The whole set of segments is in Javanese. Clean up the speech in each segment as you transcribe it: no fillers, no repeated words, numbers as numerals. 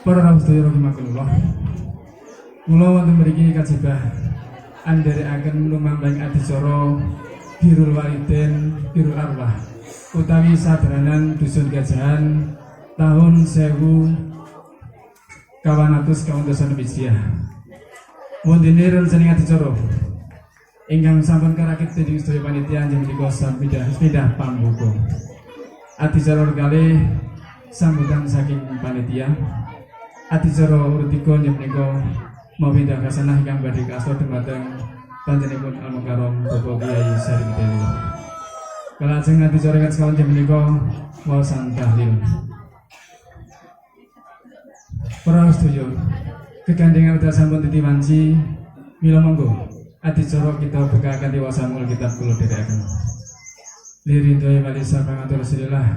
Para rawuh sedaya rahimakumullah. Mula wonten mriki kajebah andherekaken lumambang adicara birrul walidain birrul arwah utawi saderanan dusun Gajahan tahun 1900 Hijriah. Wonten rencana adicara ingkang sampun karakit dening sedaya panitia inggih menika sepindah pambuka. Adicara kalih sambutan saking panitia. Adicara urut 3 inggih menika mawindah kasanah ingkang badhe kasta dumateng panjenenganipun Al-Mukarram Bapak Kyai Saring Dewi. Kalajeng adicara ingkang sekawan inggih menika wawasan tahlil. Para sedaya, kegandengan udah sampun ditiwanci, mila monggo adicara kita buka kanthi wawasan mul kitab kula dherekaken. Liridhoe wali sabangatur Rasulillah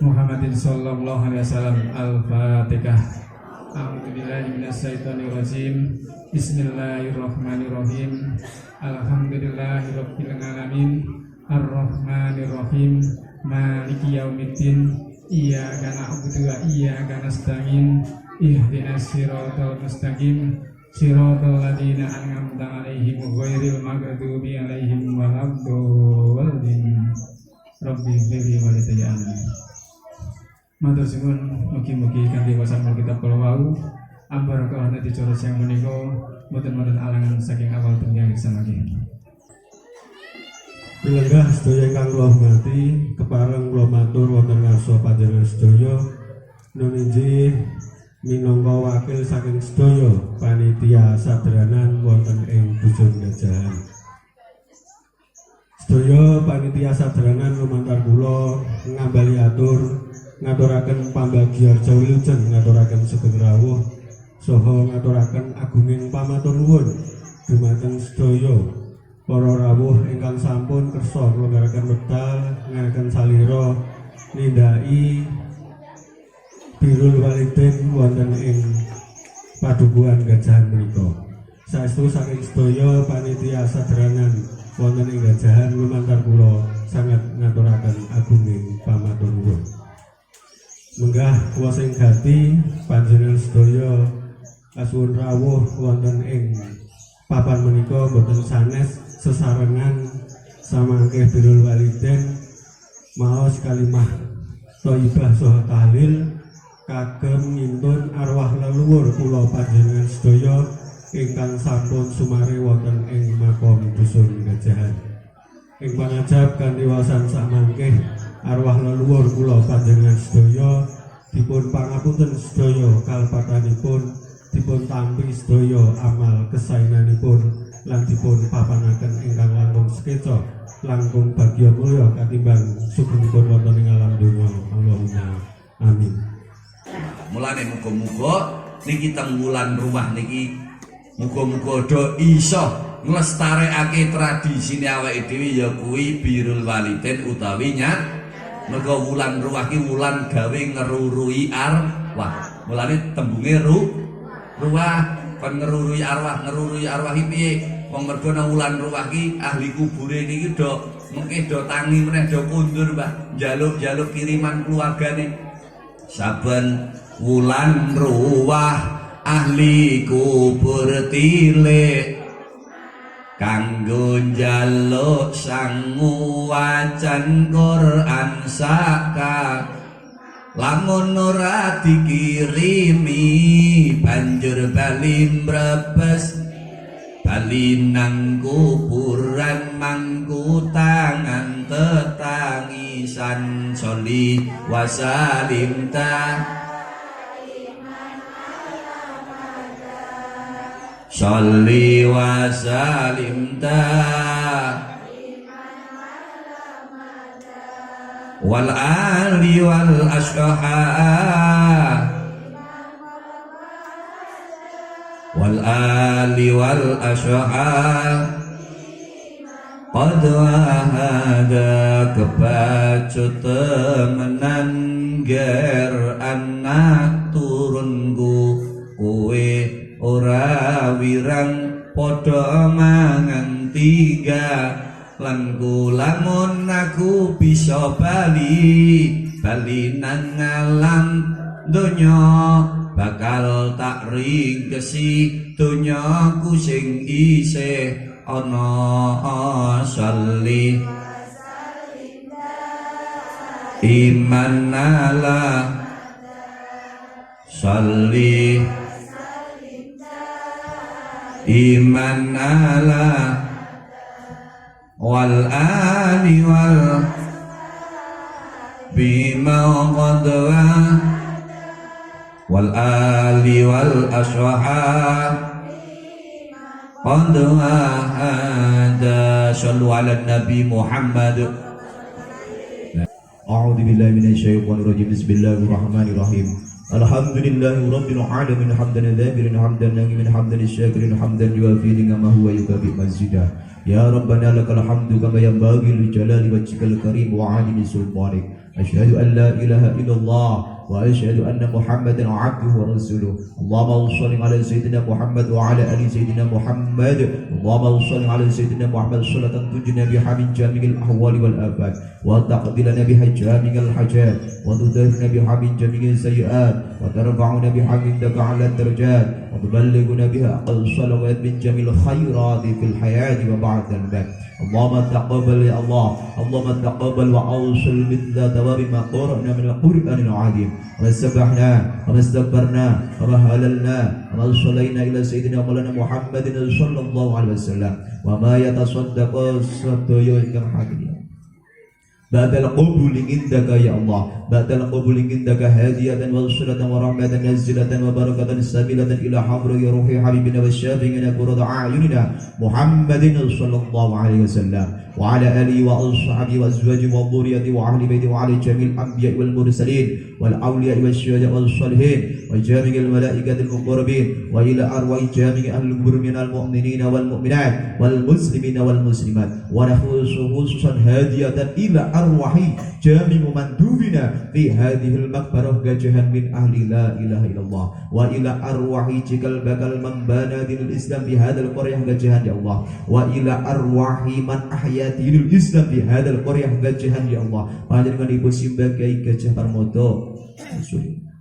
Muhammadin sallallahu alaihi wasallam. Al-Fatihah. A'udzubillahi minasyaitonirrajim. Bismillahirrahmanirrahim. Alhamdulillahirabbil alamin. Arrahmanirrahim. Maliki yaumiddin. Iyyaka na'budu wa iyyaka nasta'in. Ihdinas siratal mustaqim. Siratal ladzina an'amta 'alaihim ghairil maghdubi 'alaihim waladdallin. Rabbi ighfirli wa li matur suwun, mugi-mugi kanthi wasamu kitab kula wau ambarakah adicara sing menika boten-boten alangan saking awal tenggang samangke. Pilenggah sedaya ingkang kula hormati, kepareng kula matur wonten ngarsa panjenengan sedaya nuninji minangka wakil saking sedaya panitia saderanan wonten ing dusun Gajahan. Sedaya panitia saderanan lumantar kula ngambali atur ngaturaken pambagiarja wilujeng, ngaturaken sugeng rawuh saha ngaturaken agunging pamatur nuwun dumateng sedaya para rawuh ingkang sampun kersa nglonggaraken wekdal ngaraken salira nindaki birrul walidain wonten ing padukuhan Gajahan menika. Saestu saking sedaya panitia saderanan wonten ing Gajahan lumantar kula sangat ngaturaken agunging pamatur nuwun. Menggah kuasa ing gati panjenengan sedaya kasuwun rawuh wonten ing papan menika boten sanes sesarengan samangke birrul walidain maos kalimah thayyibah saha tahlil kagem ngintun arwah leluhur kula panjenengan sedaya ingkang sampun sumare wonten ing makom dusun Gajahan. Ing pangajab kanthi wawasan samangke arwah leluhur kula panjenengan sedaya dipun pangapunten sedaya kalpatanipun, dipun tampi sedaya amal kesaenanipun lan dipun papanaken ingkang langkung sekeca langkung bagya mulya katimbang sugengipun wonten ing alam donya. Allahumma amin. Mulane muga-muga niki teng wulan rumah niki muga-muga do iso nglestarekake tradisine awake dhewe ya kuwi birrul walidain utawi nyat. Mergo wulan ruwah ki wulan gawe ngerurui arwah. Mulane tembunge ruwah kon ngerurui arwah iki piye? Wong mergo nang wulan ruwah ki ahli kubure niki do mengke do tangi meneh do kundur, Mbah. Njaluk-njaluk kiriman keluargane. Saben wulan ruwah ahli kubur tilik kanggo njaluk sangu wacan Quran saka lamun ora dikirimi banjur bali mrebes bali nang kuburan mangku tangan tetangisan sholli wasalim ta sholli wa salim ta wal ali wal ashha wal ali wal ashha qad wahada kebacut temenan ger anak turunku kowe ora wirang padha mangan tiga lan lamun aku bisa bali nang alam donya bakal tak ringkesi donyaku sing isih ana salli iman ala salli iman ala wal ali wal bima qadwa wal ali wal ashwahab qadwa hada sallu ala nabi Muhammad. A'udzu billahi minasyaitonir rajim. Bismillahirrahmanirrahim. Alhamdulillahi rabbil alamin hamdan dzakirin hamdan na'imin hamdan syakirin hamdan yuwafi ni'amahu wa yukafi mazidah. Ya Rabbana lakal hamdu kama yanbaghi li jalali wajhikal karim wa 'azimi sultanik. Asyhadu an la ilaha illallah wa asyhadu anna Muhammadan 'abduhu wa rasuluh. Allahumma shalli 'ala sayyidina Muhammad wa 'ala ali sayyidina Muhammad. Allahumma shalli 'ala sayyidina Muhammad salatan tunjina biha min jami'il ahwali wal afat wa taqdilana biha jami'al hajat wa tudhhirna biha min jami'is sayyi'at wa tarfa'una biha indaka 'ala darajat wa tuballighuna biha aqsal wa min jami'il khairati fil hayati wa ba'da al-maut. Allahumma taqabbal ya Allah. Allahumma taqabbal wa awsil mithla thawabi ma qara'na min al-Qur'anil 'azim. Wa sabbahna wa istakbarna wa halalna wa sallayna ila sayyidina Maulana Muhammadin sallallahu alaihi wasallam wa ma yatasaddaqu sadaya ingkang hakiki. Ba'dal qabuli indaka ya Allah, ba'dal qabuli indaka hadiyatan wa salatan wa rahmatan nazilatan wa barakatan sabilatan ila hadri ruhi habibina wa syafi'ina qurrata a'yunina Muhammadin sallallahu alaihi wasallam wa ala alihi wa ashabihi wa azwajihi wa dhurriyyatihi wa ahli baitihi wa ala jami'il anbiya'i wal mursalin wal awliya'i wasyuhada'i wal salihin wa jami'il malaikati al muqarrabin wa ila arwahi jami'i ahli qubur minal mu'minina wal mu'minat wal muslimina wal muslimat wa khususan hadiyatan ila arwahi jami'u mandubina fi hadhil maqbarah gajahan min ahli la ilaha illallah wa ila arwahi cikal bakal membana dinul Islam fi hadal qaryah gajahan ya Allah wa ila arwahi man ahya dinul Islam fi hadal qaryah gajahan ya Allah. Panjenengan ibu simbagai Gajah Parmoto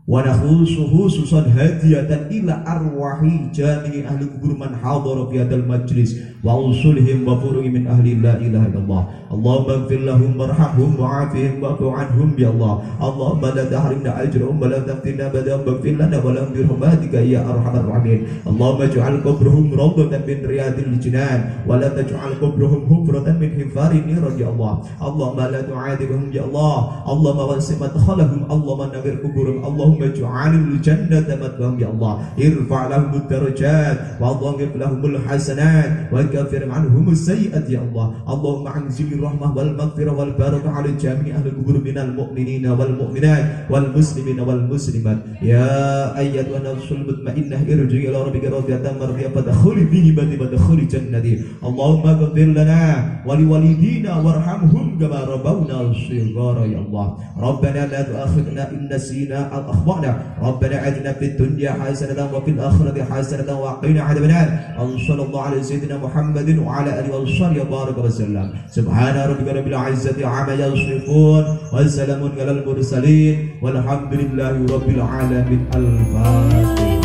wa khususan hadiyatan ila arwahi jami'i ahli kubur man hadara fi hadal majlis wa usulihim wa furu'i min ahli la ilaha illallah. Allahumma ighfir lahum warhamhum wa'afihim wa'fu anhum ya Allah. Allahumma la tahrimna ajrahum wa la taftinna badahum waghfir lana wa lahum bi rahmatika ya arhamar rahimin. Allahumma ij'al qabrahum rawdatan min riyadil jinan wa la taj'al qabrahum hufratan min hifarin niran ya Allah. Allahumma la tu'adhibhum ya Allah. Allahumma wasi' madkhalahum. Allahumma nawwir quburahum. Allahumma ij'alil jannata mathwahum ya Allah. Irfa' lahum ad-darajat wa dhangif lahumul hasanat wa kaffir anhum as-sayyi'at ya Allah. Allahumma anzil rahmah wal maghfirah wal barakah ala jami' ahli kubur minal mu'minina wal mu'minat wal muslimina wal muslimat. Ya ayyatuhan nafsul mutmainnah irji'i ila rabbika radiyatan mardiyah fadkhuli fi ibadi wadkhuli jannati. Allahumma ighfir lana wa liwalidina warhamhum kama rabbawna shighara ya Allah. Rabbana la tu'akhidhna in nasina aw akhtana. Rabbana atina fid dunya hasanatan wa fil akhirati hasanatan wa qina adzabannar. Sallallahu alaihi sayyidina Muhammadin wa ala alihi wa sahbihi baraka wa sallam. Subhana rabbika rabbil izzati amma yasifun wa salamun alal mursalin walhamdulillahi rabbil alamin. Al-Fatihah.